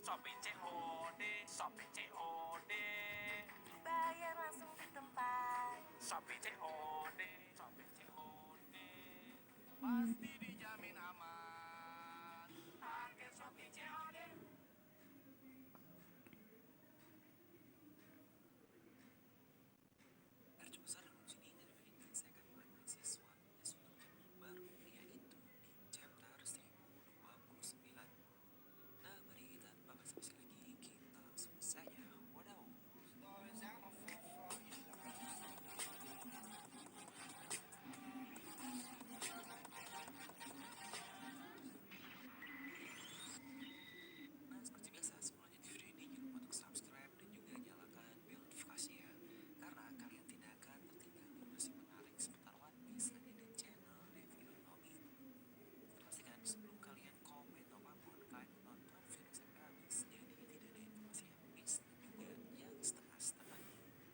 Shopee COD, Shopee COD, Bayar langsung di tempat. Shopee COD, Shopee COD, pasti dijamin aman. Pakai Shopee COD. Percuma revolusi ini dari Fitri, saya akan menganalisis suatu chapter baru, yaitu di chapter 1029. Nah, mari kita tanpa basa-basi lagi, kita langsung saja wadaw. Nah, seperti biasa, sebelum lanjut video ini jangan lupa untuk subscribe dan juga nyalakan bel notifikasi ya, karena kalian tidak akan tertinggal informasi menarik seputar One Piece hanya di channel Review Nomi. Pastikan sebelum kalian komen atau apapun, kalian menonton video sampai habis, jadi tidak ada informasi yang miss dan juga yang setengah-setengah.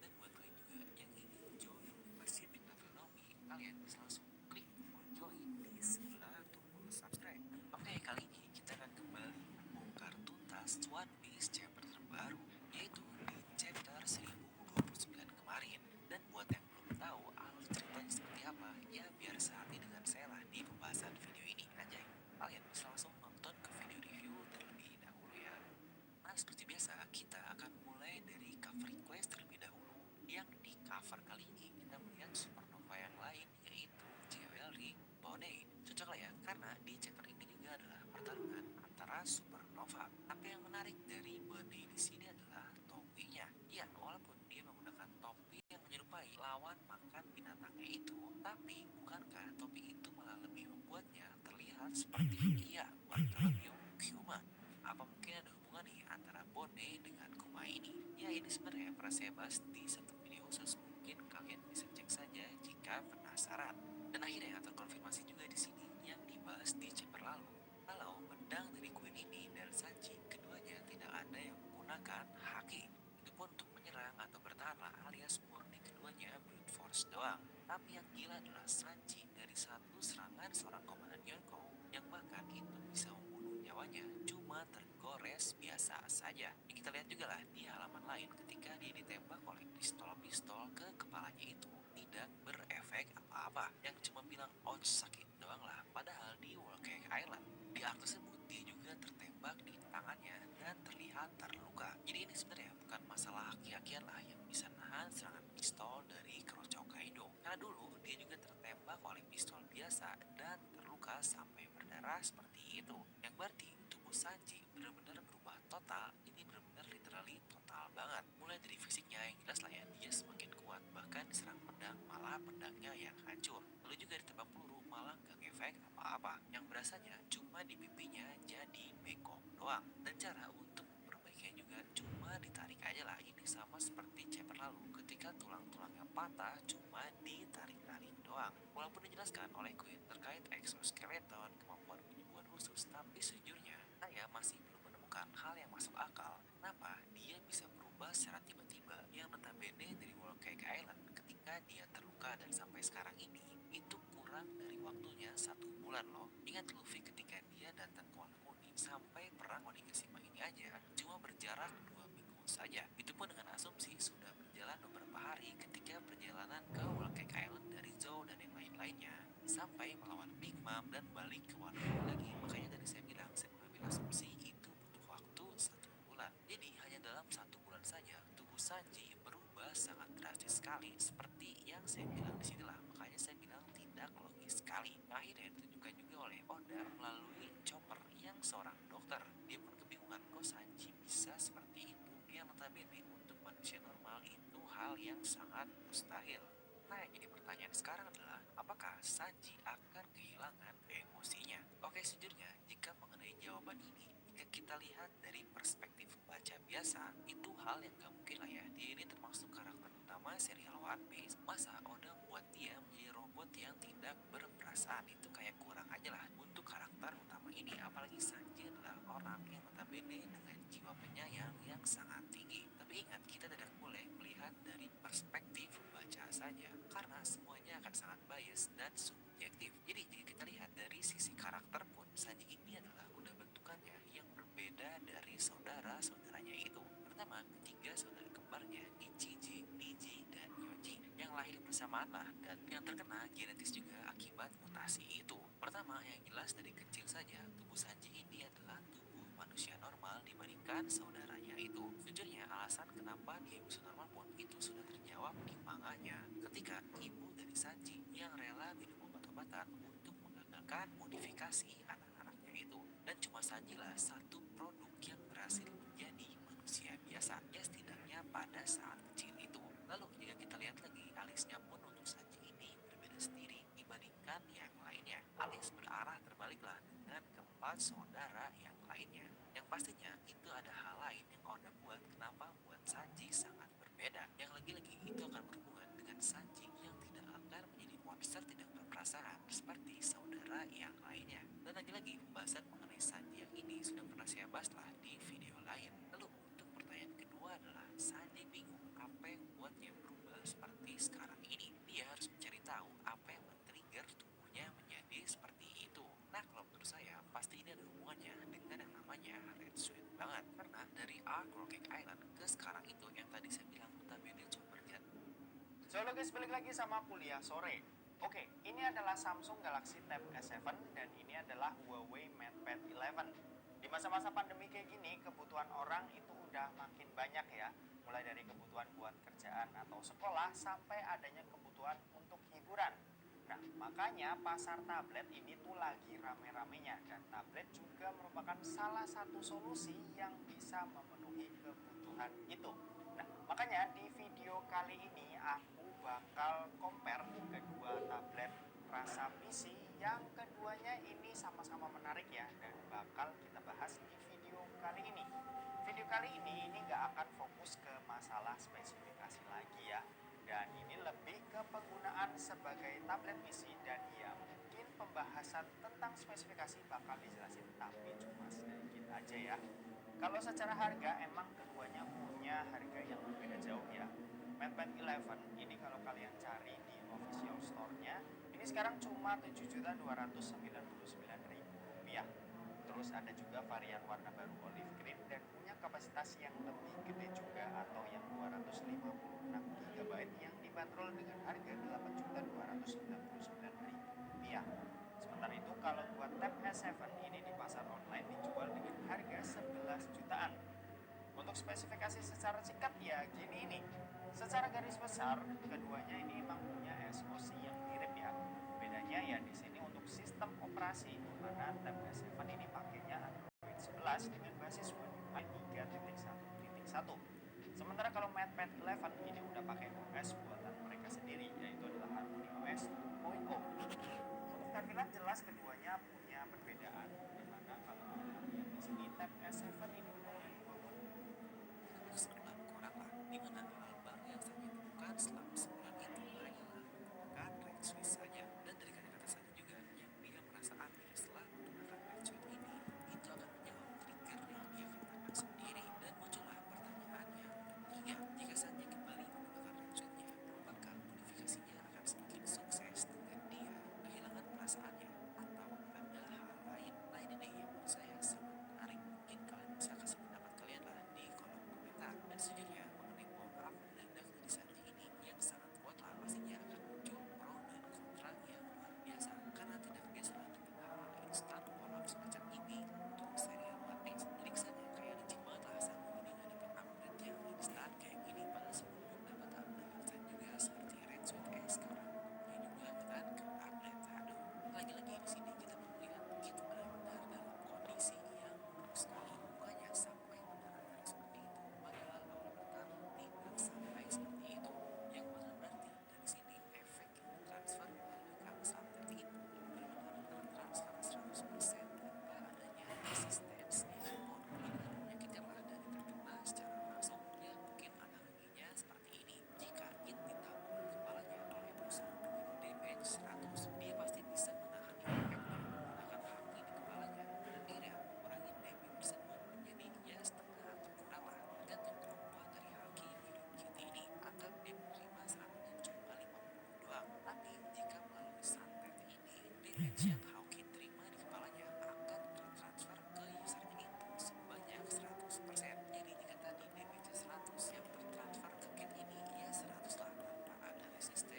Dan buat kalian juga yang ingin join membership di Review Nomi, kalian bisa langsung klik tombol join di sebelah tombol subscribe. Oke, kali ini kita akan kembali membongkar tuntas One Piece chapter terbaru, yaitu di chapter 1029 kemarin. Dan buat yang belum tahu alur ceritanya seperti apa, ya biar sehati dengan saya lah di pembahasan video ini aja. Kalian bisa langsung nonton ke video review terlebih dahulu ya. Nah, seperti biasa, kita akan mulai dari cover request terlebih dahulu. Yang di cover kali ini kita melihat supernova yang lain, yaitu Jewelry Bonney. Cocok lah ya, karena di chapter ini juga adalah pertarungan antara supernova. Tapi yang menarik dari Bonney di sini adalah topinya. Ya, walaupun dia menggunakan topi yang menyerupai lawan makan binatangnya itu, tapi bukankah topi itu malah lebih membuatnya terlihat seperti ia Bartholomew Kuma? Apa mungkin ada hubungan nih antara Bonney dengan Kuma ini? Ya, ini sebenarnya pernah saya bahas di satu video khusus, mungkin kalian bisa cek saja jika penasaran. Dan akhirnya terkonfirmasi juga di sini yang dibahas di chapter lalu. Kalau pedang dari Queen ini dan Sanji, keduanya tidak ada yang menggunakan haki. Itu pun untuk menyerang atau bertahan lah, alias murni keduanya brute force doang. Tapi yang gila adalah Sanji dari satu serangan seorang komandan Yonkou yang bahkan itu bisa membunuh nyawanya cuma tergores biasa saja. Ini kita lihat juga lah di halaman lain ketika dia ditembak oleh pistol-pistol ke kepalanya itu tidak berefek apa-apa, yang cuma bilang ouch sakit doang lah. Padahal di Whole Cake Island di arc tersebut dia juga tertembak di tangannya dan terlihat terluka. Jadi ini sebenarnya bukan masalah haki-hakian lah yang bisa nahan serangan pistol dari Keroco Kaido. Karena dulu dia juga tertembak oleh pistol biasa dan terluka sampai berdarah seperti itu. Yang berarti tubuh Sanji benar-benar berubah total. Ini benar-benar literally total banget. Mulai dari fisiknya yang jelas lah ya, dia semakin kuat. Bahkan diserang pedang malah pedangnya yang hancur. Lalu juga ditembak peluru malah gak ngefek apa-apa. Yang berasanya cuma di pipinya jadi bengkok doang. Dan cara untuk memperbaikinya juga cuma ditarik aja lah. Ini sama seperti chapter lalu ketika tulang-tulangnya patah cuma ditarik-tarik doang. Walaupun dijelaskan oleh Queen terkait exoskeleton, kemampuan penyembuhan khusus, tapi sejujurnya saya masih belum menemukan hal yang masuk akal. Kenapa dia bisa berubah secara tiba-tiba, yang notabene dari Whole Cake Island ketika dia terluka dan sampai sekarang ini itu kurang dari waktunya 1 bulan loh. Ingat Luffy ketika dia datang ke Wano Kuni sampai perang Onigashima ini aja cuma berjarak 2 minggu saja. Itu pun dengan asumsi sudah berjalan beberapa hari ketika perjalanan ke Whole Cake Island dari Zou dan yang lain-lainnya sampai melawan Big Mom dan balik ke Wano Kuni lagi. Makanya tadi saya bilang saya mengambil asumsi itu butuh waktu 1 bulan. Jadi hanya dalam 1 bulan saja tubuh Sanji berubah sangat drastis sekali seperti yang saya bilang di sinilah. Makanya saya bilang tidak logis sekali. Akhirnya ditunjukkan juga oleh Oda melalui Chopper yang seorang dokter. Dia pun kebingungan kok Sanji bisa seperti itu. Yang notabene untuk manusia normal itu hal yang sangat mustahil. Nah, yang jadi pertanyaan sekarang adalah apakah Sanji akan kehilangan emosinya? Oke, sejujurnya jika mengenai jawaban ini, jika kita lihat dari perspektif pembaca biasa, itu hal yang gak mungkin lah ya. Dia ini termasuk karakter utama serial One Piece. Masa Oda membuat dia menjadi robot yang tidak berperasaan? Itu kayak kurang aja lah untuk karakter utama ini. Apalagi Sanji adalah orang yang notabene dengan jiwa penyayang yang sangat tinggi. Tapi ingat, kita tidak boleh melihat dari perspektif pembaca saja, karena semuanya akan sangat bias dan subjektif. Jadi jika kita lihat dari sisi karakter pun, Sanji ini adalah udah bentukannya yang berbeda dari saudara lahir bersamaan lah dan yang terkena genetis juga akibat mutasi itu. Pertama, yang jelas dari kecil saja, tubuh Sanji ini adalah tubuh manusia normal dibandingkan saudaranya itu. Sejujurnya, alasan kenapa dia bisa normal pun itu sudah terjawab di manganya. Ketika ibu dari Sanji yang rela minum obat-obatan untuk menggagalkan modifikasi anak-anaknya itu. Dan cuma Sanji lah satu produk yang berhasil menjadi manusia biasa, ya setidaknya pada saat kecil itu. Lalu jika kita lihat lagi, alisnya pun untuk Sanji ini berbeda sendiri dibandingkan yang lainnya, alias berarah terbaliklah dengan keempat saudara yang lainnya. Yang pastinya itu ada hal lain yang Oda buat kenapa buat Sanji sangat berbeda. Yang lagi-lagi itu akan berhubungan dengan Sanji yang tidak akan menjadi monster tidak berperasaan seperti saudara yang lainnya. Dan lagi-lagi pembahasan mengenai Sanji yang ini sudah pernah saya bahas lah di video lain. Lalu untuk pertanyaan kedua adalah Sanji bingung apa yang membuatnya berubah seperti sekarang ini. Dia harus mencari tahu apa yang men-trigger tubuhnya menjadi seperti itu. Nah, kalau menurut saya pasti ini ada hubungannya dengan yang namanya Red Sweet banget. Karena dari Ark Rocket Island ke sekarang itu yang tadi saya bilang notabene cuma berjalan. So halo guys, balik lagi sama kuliah sore. Oke, ini adalah Samsung Galaxy Tab S7 dan ini adalah Huawei MatePad 11. Di masa-masa pandemi kayak gini, kebutuhan orang itu udah makin banyak ya. Mulai dari kebutuhan buat kerjaan atau sekolah sampai adanya kebutuhan untuk hiburan. Nah, makanya pasar tablet ini tuh lagi rame-ramenya dan tablet juga merupakan salah satu solusi yang bisa memenuhi kebutuhan itu. Nah, makanya di video kali ini aku bakal compare kedua tablet rasa PC yang keduanya ini sama-sama menarik ya dan bakal kita bahas di video kali ini. Video kali ini nggak akan fokus ke masalah spesifikasi lagi ya. Dan ini lebih ke penggunaan sebagai tablet PC dan ya mungkin pembahasan tentang spesifikasi bakal dijelasin tapi cuma sedikit aja ya. Kalau secara harga emang keduanya punya harga yang berbeda jauh ya. MatePad 11 ini kalau kalian cari di official store-nya ini sekarang cuma Rp799.000. Terus ada juga varian warna baru olive green dan punya kapasitas yang lebih gede juga atau yang 256 GB yang dibanderol dengan harga Rp8.299.000. Sementara itu kalau buat Tab S7 ini di pasar online dijual dengan harga 11 jutaan. Untuk spesifikasi secara singkat ya gini ini. Secara garis besar keduanya ini memang punya SoC yang mirip ya. Bedanya ya di sini untuk sistem operasi di mana Tab S7 ini pakainya Android 11 dengan basis One UI 3.1.1. Sementara kalau MatePad 11 ini udah pakai OS buatan mereka sendiri yaitu adalah Harmony OS 2.0. Untuk tampilan jelas keduanya punya perbedaan di mana kalau kita lihat di sini Tab S7 ini punya dua mode. Keseruan kurang lah, dimana hal baru yang saya temukan selama sebulan itu hanyalah menggunakan Red Swiss saja. Dan dari kata-kata saya juga, yang dia merasa aneh setelah menggunakan Red Swiss ini, itu akan menjawab trigger yang dia katakan sendiri. Dan muncullah pertanyaan yang ketiga, jika saja kembali menggunakan Red Swiss-nya, apakah modifikasinya akan semakin sukses dengan dia kehilangan perasaannya atau ada hal lain? Nah ini nih yang menurut saya sangat menarik. Mungkin kalian bisa kasih pendapat kalian lah di kolom komentar. Dan sejujurnya mengenai power up mendadak dari Sanji ini yang sangat kuat lah pastinya akan muncul pro dan kontra yang luar biasa karena tidak biasa dengan hal instan power up semacam ini untuk serial One Piece. Jadi kesannya kayak licik banget lah Sanji ini nggak dapat upgrade yang instan kayak gini padahal sebelumnya dapat upgrade instan juga seperti Red Sweet sekarang ya juga dengan ke upgrade. Aduh, lagi-lagi di sini kita melihat Kid benar-benar dalam kondisi yang buruk sekali. Mukanya sampai mendarah-darah seperti itu. Padahal awal pertama tidak sampai seperti itu. Yang mana berarti dari sini efek transfer melalui kang santet itu benar-benar tertransfer 100% tanpa adanya resistensi pun. Ini kan menyakitkan lah dan terkena secara langsung. Ya mungkin analoginya seperti ini. Jika Kid ditabung kepalanya oleh musuh dengan damage 100, dia pasti bisa menahan efeknya menggunakan haki di kepalanya dan akhirnya mengurangi damage tersebut menjadi ya setengah atau kurang lah tergantung kemampuan dari haki milik Kid ini. Anggap dia menerima serangannya cuma 50 doang, tapi jika melalui santet ini damage yang Hawkeye terima di kepalanya akan tertransfer ke usernya itu sebanyak 100%. Jadi jika tadi damage 100 yang tertransfer ke Kid ini ya 100 lah tanpa ada resisten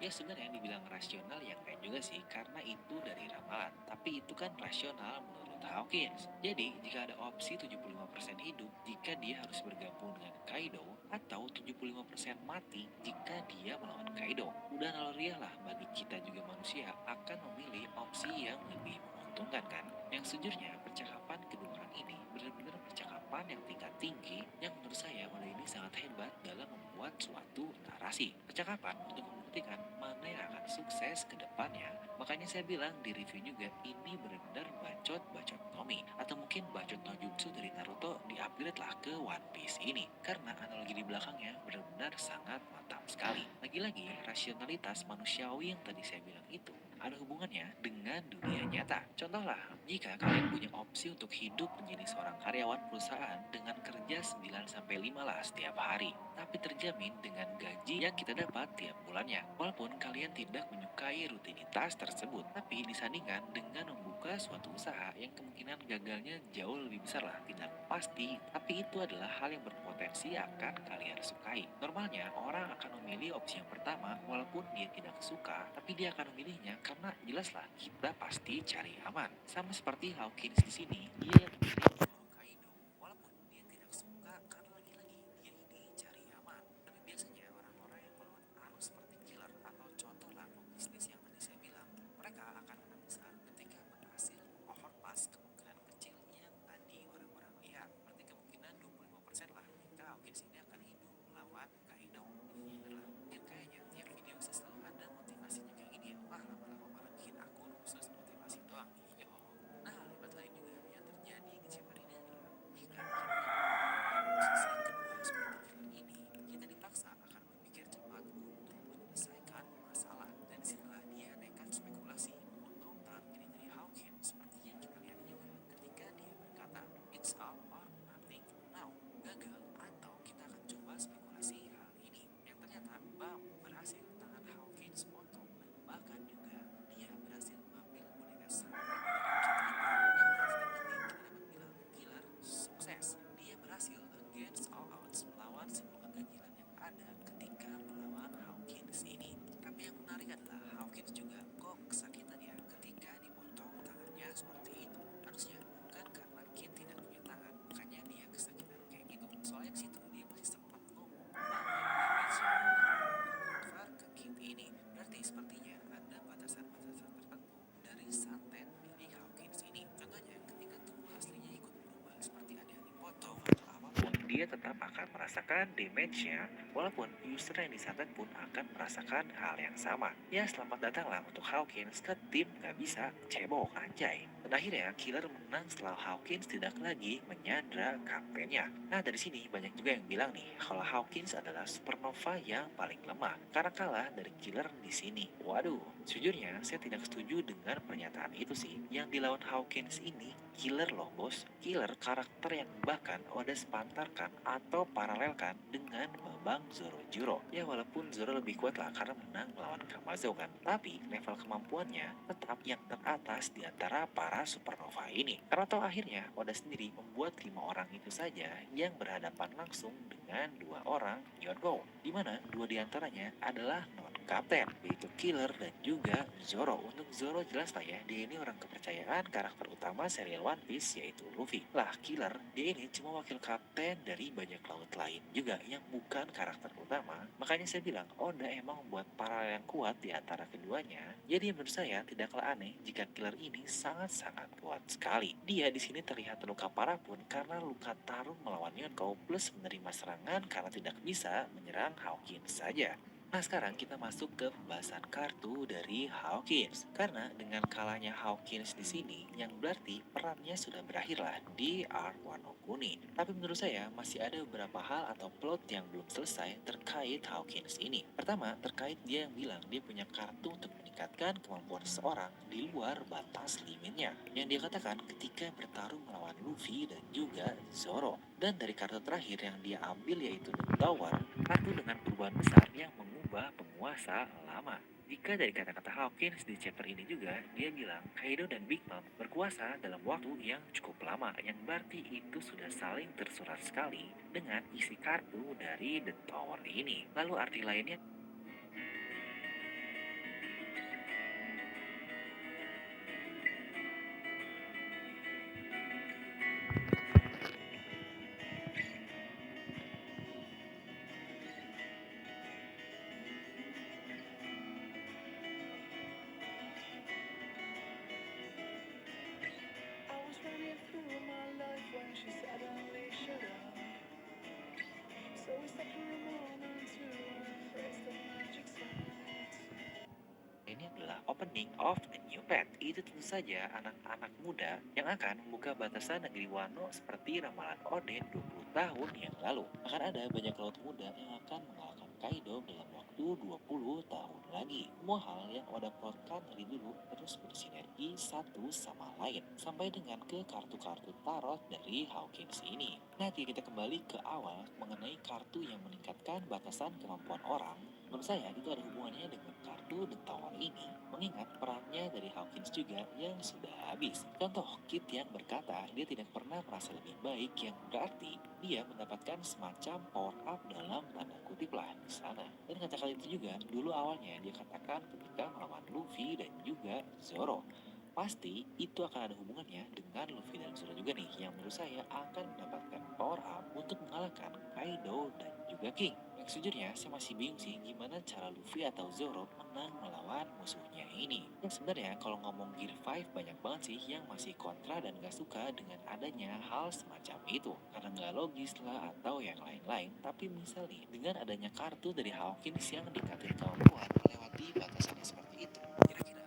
Ya sebenarnya dibilang rasional ya enggak juga sih, karena itu dari ramalan. Tapi itu kan rasional menurut Hawkins. Jadi jika ada opsi 75% hidup jika dia harus bergabung dengan Kaido, atau 75% mati jika dia melawan Kaido. Udah naluriah lah bagi kita juga manusia akan memilih opsi yang lebih menguntungkan kan. Yang sejujurnya percakapan kedua orang ini benar-benar percakapan yang tingkat tinggi yang menurut saya orang ini sangat hebat dalam membuat suatu narasi. Percakapan untuk membuktikan mana yang akan sukses ke depannya. Makanya saya bilang di review juga ini benar-benar bacot-bacot Nomi atau mungkin bacot no jutsu dari Naruto di-upgrade lah ke One Piece ini karena analogi di belakangnya benar-benar sangat mantap sekali. Lagi-lagi rasionalitas manusiawi yang tadi saya bilang itu ada hubungannya dengan dunia nyata. Contohlah, jika kalian punya opsi untuk hidup menjadi seorang karyawan perusahaan dengan kerja 9-5 lah setiap hari, tapi terjamin dengan gaji yang kita dapat tiap bulannya. Walaupun kalian tidak menyukai rutinitas tersebut, tapi disandingkan dengan membuka suatu usaha yang kemungkinan gagalnya jauh lebih besar lah, tidak pasti, tapi itu adalah hal yang berpotensi akan kalian sukai. Normalnya, orang akan memilih opsi yang pertama walaupun dia tidak suka, tapi dia akan memilihnya karena jelaslah kita pasti cari aman. Sama seperti Hawkins di sini, dia yang memilih memfollow Kaido walaupun dia tidak suka karena lagi-lagi dia ini cari aman. Tapi biasanya orang-orang yang melawan arus seperti killer atau contoh lah pebisnis yang tadi saya bilang, mereka akan menang besar ketika berhasil mengoverpass kemungkinan kecil yang tadi orang-orang lihat. Berarti kemungkinan 25% lah jika Hawkins ini akan hidup melawan Kaido. Inilah yang kayaknya tiap video saya selalu ada motivasinya kayak gini ya. Wah lama-lama malah bikin akun khusus motivasi doang nih. Yo. Nah hal hebat lain juga yang terjadi di chapter ini adalah jika kita posisi yang kedua seperti killer ini, kita dipaksa akan berpikir cepat untuk menyelesaikan masalah. Dan disinilah dia nekat spekulasi menguntungkan dari Hawkins seperti yang kita lihat juga ketika dia berkata it's all or nothing now, gagal atau kita akan coba spekulasi hal ini yang ternyata Bam berhasil tangan Hawkins potong dan bahkan juga dia berhasil mengambil boneka sampah dari Kit ini yang dari film ini kita dapat bilang killer sukses. Dia berhasil against all odds melawan semua keganjilan yang ada ketika melawan Hawkins ini. Tapi yang menarik adalah Hawkins juga kok kesakitan ya ketika dipotong tangannya seperti itu. Harusnya bukan karena Kit tidak punya tangan, makanya dia kesakitan kayak gitu. Soalnya di situ dia masih sempat ngomong bahwa damage-nya tercover ke Kit ini. Berarti sepertinya ada batasan-batasan tertentu dari santet milik Hawkins ini. Contohnya ketika tubuh aslinya ikut berubah seperti ada yang dipotong atau apapun, dia tetap akan merasakan damage-nya walaupun user yang disantet pun akan merasakan hal yang sama. Ya selamat datanglah untuk Hawkins ke tim gak bisa cebok anjay. Dan akhirnya killer menang setelah Hawkins tidak lagi menyandra kaptennya. Nah dari sini banyak juga yang bilang nih kalau Hawkins adalah supernova yang paling lemah karena kalah dari killer di sini. Waduh, sejujurnya saya tidak setuju dengan pernyataan itu sih. Yang dilawan Hawkins ini killer loh bos. Killer karakter yang bahkan Oda sepantarkan atau paralelkan dengan Babang Zorojuro. Ya walaupun Zoro lebih kuat lah karena menang melawan Kamazo kan. Tapi level kemampuannya tetap yang teratas di antara para supernova ini. Karena toh akhirnya Oda sendiri membuat 5 orang itu saja yang berhadapan langsung dengan 2 orang Yonko. Di mana 2 diantaranya adalah non kapten, yaitu Killer dan juga Zoro. Untuk Zoro jelas lah ya, dia ini orang kepercayaan karakter utama serial One Piece yaitu Luffy. Lah Killer, dia ini cuma wakil kapten dari banyak laut lain juga yang bukan karakter utama. Makanya saya bilang Oda emang membuat paralel yang kuat di antara keduanya. Jadi menurut saya tidaklah aneh jika Killer ini sangat-sangat kuat sekali. Dia di sini terlihat terluka parah pun karena luka tarung melawan Yonko plus menerima serangan karena tidak bisa menyerang Hawkins saja. Nah sekarang kita masuk ke pembahasan kartu dari Hawkins. Karena dengan kalahnya Hawkins di sini, yang berarti perannya sudah berakhir lah di Arc Wano Kuni. Tapi menurut saya masih ada beberapa hal atau plot yang belum selesai terkait Hawkins ini. Pertama, terkait dia yang bilang dia punya kartu untuk meningkatkan kemampuan seseorang di luar batas limitnya. Yang dia katakan ketika bertarung melawan Luffy dan juga Zoro. Dan dari kartu terakhir yang dia ambil yaitu The Tower, kartu dengan perubahan besar yang mengubah penguasa lama. Jika dari kata-kata Hawkins di chapter ini juga, dia bilang Kaido dan Big Mom berkuasa dalam waktu yang cukup lama, yang berarti itu sudah saling tersurat sekali dengan isi kartu dari The Tower ini. Lalu arti lainnya opening of a new path. Itu tentu saja anak-anak muda yang akan membuka batasan negeri Wano seperti ramalan Oden 20 tahun yang lalu. Akan ada banyak laut muda yang akan mengalahkan Kaido dalam waktu 20 tahun lagi. Semua hal yang Oda plotkan dari dulu terus bersinergi satu sama lain. Sampai dengan ke kartu-kartu tarot dari Hawkins ini. Nah, kita kembali ke awal mengenai kartu yang meningkatkan batasan kemampuan orang. Menurut saya itu ada hubungannya dengan kartu The Tower ini, mengingat perannya dari Hawkins juga yang sudah habis. Contoh, Kit yang berkata dia tidak pernah merasa lebih baik, yang berarti dia mendapatkan semacam power up dalam tanda kutip lah di sana. Dan kata-kata itu juga dulu awalnya dia katakan ketika melawan Luffy dan juga Zoro. Pasti itu akan ada hubungannya dengan Luffy dan Zoro juga nih, yang menurut saya akan mendapatkan power up untuk mengalahkan Kaido dan juga King. Sejujurnya saya masih bingung sih gimana cara Luffy atau Zoro menang melawan musuhnya ini. Dan sebenarnya kalau ngomong Gear 5 banyak banget sih yang masih kontra dan gak suka dengan adanya hal semacam itu. Karena gak logis lah atau yang lain-lain. Tapi misal nih, dengan adanya kartu dari Hawkins yang dikatain kemampuan melewati batasannya seperti itu, kira-kira